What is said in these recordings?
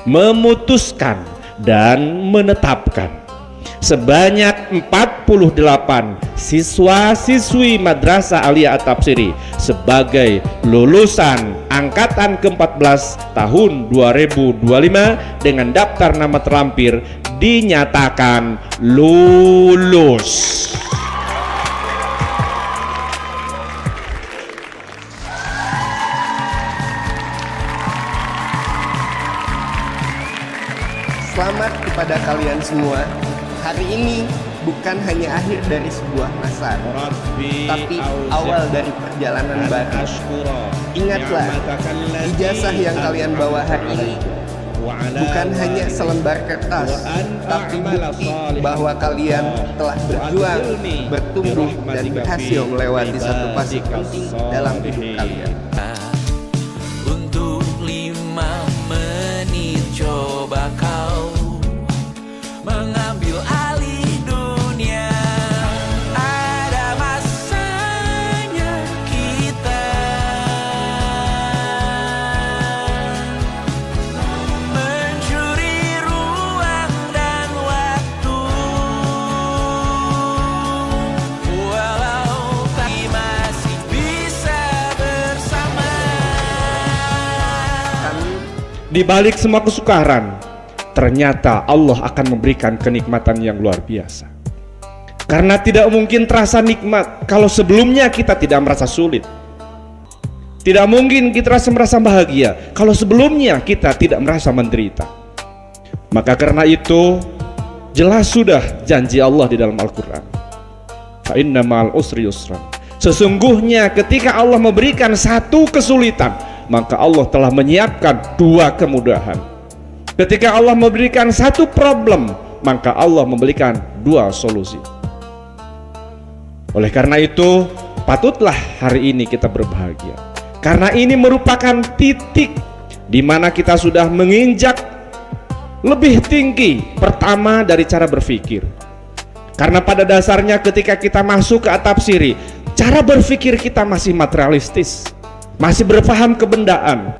memutuskan dan menetapkan sebanyak 48 siswa-siswi Madrasah Aliyah At-Tafsiri sebagai lulusan angkatan ke-14 tahun 2025 dengan daftar nama terlampir dinyatakan lulus. Selamat kepada kalian semua. Hari ini bukan hanya akhir dari sebuah masa, tapi awal dari perjalanan baru. Ingatlah, ijazah yang kalian bawa hari ini bukan hanya selembar kertas, tapi bukti bahwa kalian telah berjuang, bertumbuh, dan berhasil melewati satu fase penting dalam hidup kalian. Untuk 5 menit coba kau mengambil alih dunia. Ada masanya kita mencuri ruang dan waktu, walau tak masih bisa bersama. Di balik semua kesukaran, ternyata Allah akan memberikan kenikmatan yang luar biasa. Karena tidak mungkin terasa nikmat kalau sebelumnya kita tidak merasa sulit. Tidak mungkin kita merasa bahagia kalau sebelumnya kita tidak merasa menderita. Maka karena itu, jelas sudah janji Allah di dalam Al-Quran, fa inna ma'al usri yusran. Sesungguhnya ketika Allah memberikan satu kesulitan, maka Allah telah menyiapkan 2 kemudahan. Ketika Allah memberikan satu problem, maka Allah memberikan 2 solusi. Oleh karena itu, patutlah hari ini kita berbahagia. Karena ini merupakan titik di mana kita sudah menginjak lebih tinggi pertama dari cara berpikir. Karena pada dasarnya ketika kita masuk ke At-Tafsiri, cara berpikir kita masih materialistis, masih berpaham kebendaan.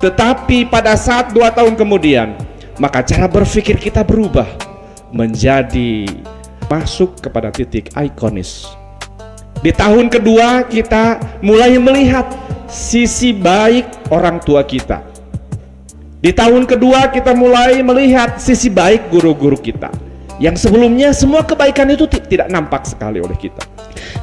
Tetapi pada saat 2 tahun kemudian, maka cara berpikir kita berubah menjadi masuk kepada titik ikonis. Di tahun kedua kita mulai melihat sisi baik orang tua kita. Di tahun kedua kita mulai melihat sisi baik guru-guru kita, yang sebelumnya semua kebaikan itu tidak nampak sekali oleh kita.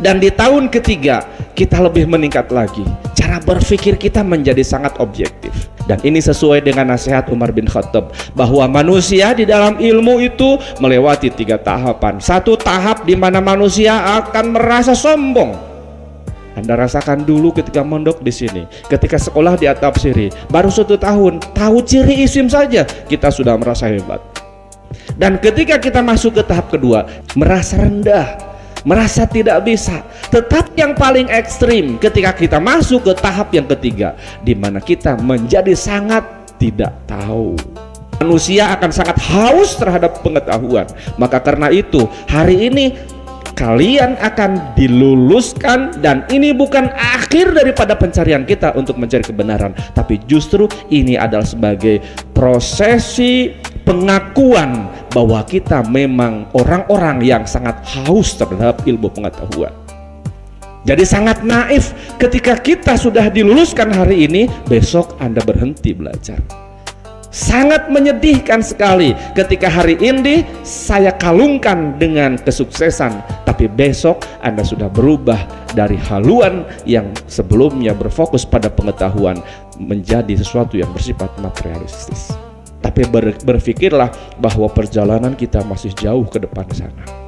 Dan di tahun ketiga kita lebih meningkat lagi, cara berpikir kita menjadi sangat objektif. Dan ini sesuai dengan nasihat Umar bin Khattab, bahwa manusia di dalam ilmu itu melewati 3 tahapan. Satu tahap di mana manusia akan merasa sombong. Anda rasakan dulu ketika mondok di sini, ketika sekolah di At-Tafsiri, baru 1 tahun, tahu ciri isim saja kita sudah merasa hebat. Dan ketika kita masuk ke tahap kedua, merasa rendah, merasa tidak bisa. Tetap yang paling ekstrim ketika kita masuk ke tahap yang ketiga, di mana kita menjadi sangat tidak tahu. Manusia akan sangat haus terhadap pengetahuan. Maka karena itu hari ini kalian akan diluluskan, dan ini bukan akhir daripada pencarian kita untuk mencari kebenaran, tapi justru ini adalah sebagai prosesi pengakuan bahwa kita memang orang-orang yang sangat haus terhadap ilmu pengetahuan. Jadi sangat naif ketika kita sudah diluluskan hari ini, besok Anda berhenti belajar. Sangat menyedihkan sekali ketika hari ini saya kalungkan dengan kesuksesan, tapi besok Anda sudah berubah dari haluan yang sebelumnya berfokus pada pengetahuan menjadi sesuatu yang bersifat materialistis. Tapi berpikirlah bahwa perjalanan kita masih jauh ke depan sana.